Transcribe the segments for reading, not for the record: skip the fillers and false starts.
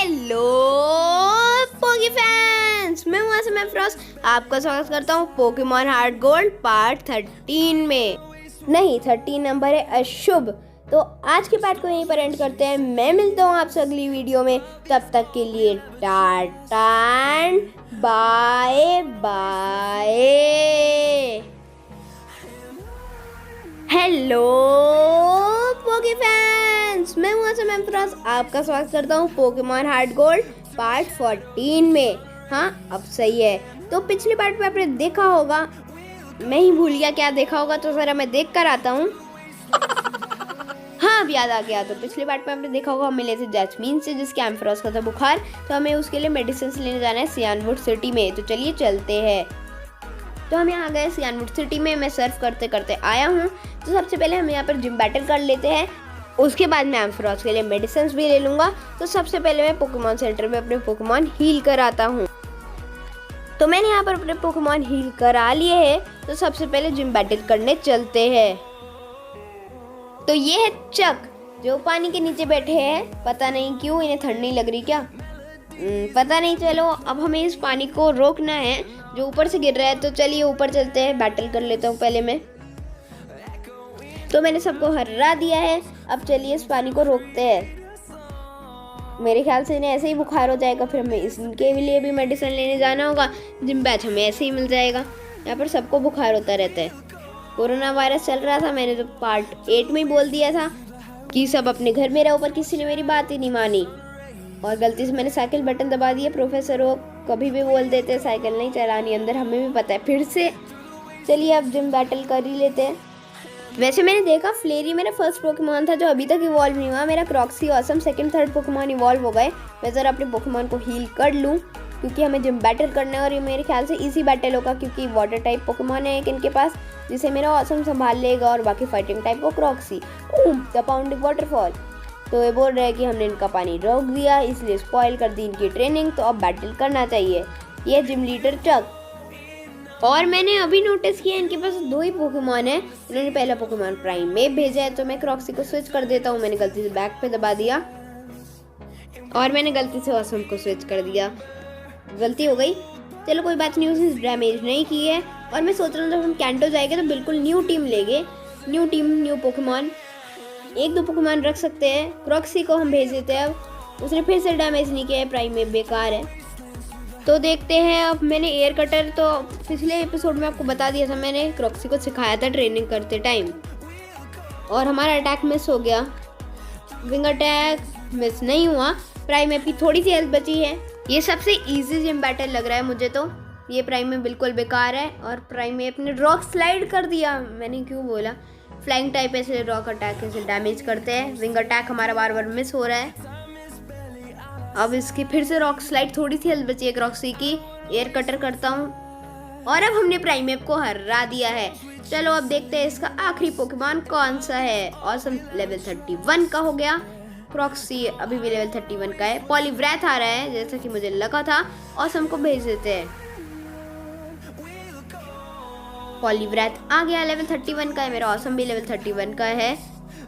Hello पोकी fans, मैं हूं आसिम अफरोज। आपका स्वागत करता हूं पोकेमॉन हार्ट गोल्ड पार्ट 13 में। नहीं, 13 नंबर है अशुभ। तो आज के पार्ट को यहीं पर एंड करते हैं। मैं मिलता हूं आपसे अगली वीडियो में। तब तक के लिए टाटा बाय बाय। हेलो पोकी फैंस, मैं हूं आसिम अफरोज। आपका स्वागत करता हूं पोकेमॉन हार्ट गोल्ड पार्ट 14 में। हाँ, अब सही है। तो पिछले पार्ट में आपने देखा होगा, मैं ही भूल गया क्या देखा होगा, तो जरा मैं देख कर आता हूँ। हाँ, अब याद आ गया। तो पिछले पार्ट में आपने देखा होगा, हम मिले थे जैस्मीन से, जिसके एम्फरोज का था बुखार। तो हमें उसके लिए मेडिसिन लेने जाना है सियानवुड सिटी में। तो चलिए चलते हैं। तो हम यहाँ गए सियानवुड सिटी में। मैं सर्फ करते करते आया हूँ। तो सबसे पहले हम यहाँ पर जिम बैटल कर लेते हैं। उसके बाद मैं एम्फरोज के लिए मेडिसिन भी ले लूँगा। तो सबसे पहले मैं पोकेमॉन सेंटर में अपने पोकेमॉन हील कराता हूँ। तो मैंने यहाँ पर अपने पोकेमॉन हील करा लिए हैं। तो सबसे पहले जिम बैटल करने चलते हैं। तो ये है चक, जो पानी के नीचे बैठे हैं। पता नहीं क्यों, इन्हें ठंड नहीं लग रही क्या? पता नहीं। चलो, अब हमें इस पानी को रोकना है जो ऊपर से गिर रहा है। तो चलिए ऊपर चलते हैं, बैटल कर लेता हूँ पहले मैं। तो मैंने सबको हरा दिया है। अब चलिए इस पानी को रोकते हैं। मेरे ख्याल से इन्हें ऐसे ही बुखार हो जाएगा, फिर हमें इसके लिए भी मेडिसिन लेने जाना होगा। जिम बैच हमें ऐसे ही मिल जाएगा। यहाँ पर सबको बुखार होता रहता है। कोरोना वायरस चल रहा था, मैंने तो पार्ट 8 में ही बोल दिया था कि सब अपने घर में रहो, पर किसी ने मेरी बात ही नहीं मानी और गलती से मैंने साइकिल बटन दबा दिया। प्रोफेसर वो कभी भी बोल देते हैं साइकिल नहीं चलानी अंदर, हमें भी पता है। फिर से चलिए अब जिम बैटल कर ही लेते हैं। वैसे मैंने देखा फ्लेरी मेरा फर्स्ट पोकेमॉन था जो अभी तक इवॉल्व नहीं हुआ। मेरा क्रॉक्सी awesome second third Pokemon evolve हो गए। मैं ज़रा अपने पोकेमॉन को हील कर लूँ, क्योंकि हमें जिम बैटल करना है और ये मेरे ख्याल से इजी बैटल होगा, क्योंकि वाटर टाइप पोकेमॉन है एक इनके पास, जिसे मेरा ऑसम संभाल लेगा और बाकी फाइटिंग टाइप को क्रॉक्सी। The pounding waterfall. तो ये बोल रहे हैं कि हमने इनका पानी रोक दिया, इसलिए स्पॉइल कर दी इनकी ट्रेनिंग। तो अब बैटल करना चाहिए। ये जिम लीडर चक। और मैंने अभी नोटिस किया इनके पास 2 ही पोकेमॉन है। इन्होंने पहला पोकेमॉन प्राइम में भेजा है। तो मैं क्रॉक्सी को स्विच कर देता हूँ। मैंने गलती से बैक पे दबा दिया और मैंने गलती से ऑसम को स्विच कर दिया। गलती हो गई, चलो कोई बात नहीं। उसने डैमेज नहीं की है। और मैं सोच रहा हूँ जब हम कैंटो जाएंगे तो बिल्कुल न्यू टीम लेंगे। New team new Pokemon, 1-2 Pokemon रख सकते हैं। क्रॉक्सी को हम भेज देते हैं। अब उसने फिर से डैमेज नहीं किया है, प्राइम में बेकार है। तो देखते हैं। अब मैंने एयर कटर तो पिछले एपिसोड में आपको बता दिया था, मैंने क्रॉक्सी को सिखाया था ट्रेनिंग करते टाइम, और हमारा अटैक मिस हो गया। विंग अटैक मिस नहीं हुआ। प्राइम में भी थोड़ी सी हेल्थ बची है। ये सबसे इजी जिम बैटल लग रहा है मुझे। तो ये प्राइम में बिल्कुल बेकार है और प्राइम में अपने रॉक स्लाइड कर दिया। मैंने क्यों बोला? फ्लाइंग टाइप ऐसे रॉक अटैक ऐसे डैमेज करते हैं। विंग अटैक हमारा बार बार मिस हो रहा है। अब इसकी फिर से रॉक स्लाइड, थोड़ी सी हेल्थ बची है क्रॉक्सी की। एयर कटर करता हूँ और अब हमने प्राइमेप को हरा दिया है। चलो अब देखते हैं इसका आखिरी पोकेमॉन कौन सा है। ऑसम लेवल 31 का हो गया। क्रॉक्सी अभी भी लेवल 31 का है। पॉलीव्रैथ आ रहा है जैसा कि मुझे लगा था। ऑसम को भेज देते हैं। पॉलीव्रैथ आ गया, लेवल 31 का है। मेरा ऑसम भी लेवल 31 का है।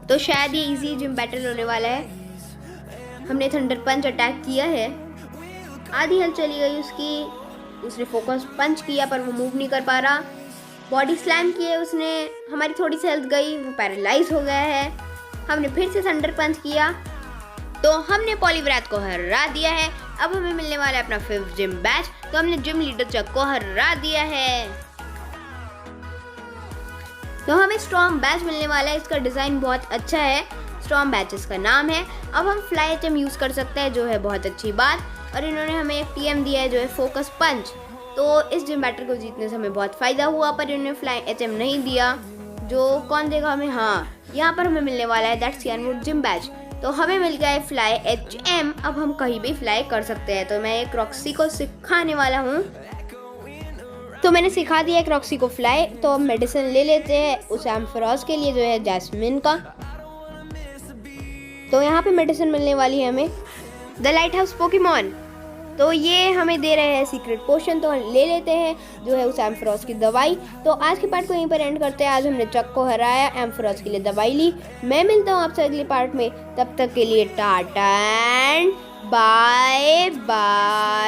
तो शायद ये इजी जिम बैटल होने वाला है। हमने थंडर पंच अटैक किया है। आधी हेल्थ चली गई उसकी। उसने फोकस पंच किया पर वो मूव नहीं कर पा रहा। बॉडी स्लैम किए उसने, हमारी थोड़ी सी हेल्थ गई, वो पैरालाइज हो गया है। हमने फिर से थंडर पंच किया तो हमने पॉलीव्रैथ को हरा दिया है। अब हमें मिलने वाला है अपना 5th जिम बैच। तो हमने जिम लीडर चक को हरा दिया है। तो हमें स्टॉर्म बैच मिलने वाला है। इसका डिज़ाइन बहुत अच्छा है। स्टॉर्म बैचेस का नाम है। अब हम फ्लाई एचएम यूज़ कर सकते हैं, जो है बहुत अच्छी बात। और इन्होंने हमें एक टीएम दिया है जो है फोकस पंच। तो इस जिम बैटल को जीतने से हमें बहुत फ़ायदा हुआ, पर इन्होंने फ्लाई एचएम नहीं दिया। जो कौन देगा हमें? हाँ, यहाँ पर हमें मिलने वाला है दैट सियानवुड जिम बैच। तो हमें मिल गया है फ्लाई एचएम। अब हम कहीं भी फ्लाई कर सकते हैं। तो मैं एक क्रॉक्सी को सिखाने वाला हूँ। तो मैंने सिखा दिया है क्रॉक्सी को फ्लाई। तो अब मेडिसिन ले लेते हैं उस एम्फरोज के लिए जो है जैस्मिन का। तो यहाँ पे मेडिसिन मिलने वाली है हमें। द लाइट हाउस पोकेमॉन, तो ये हमें दे रहे हैं सीक्रेट पोशन। तो ले लेते हैं जो है उस एम्फरोज की दवाई। तो आज के पार्ट को यहीं पर एंड करते हैं। आज हमने चक को हराया, एम्फरोज के लिए दवाई ली। मैं मिलता हूँ आपसे अगले पार्ट में। तब तक के लिए टाटा एंड बाय बाय।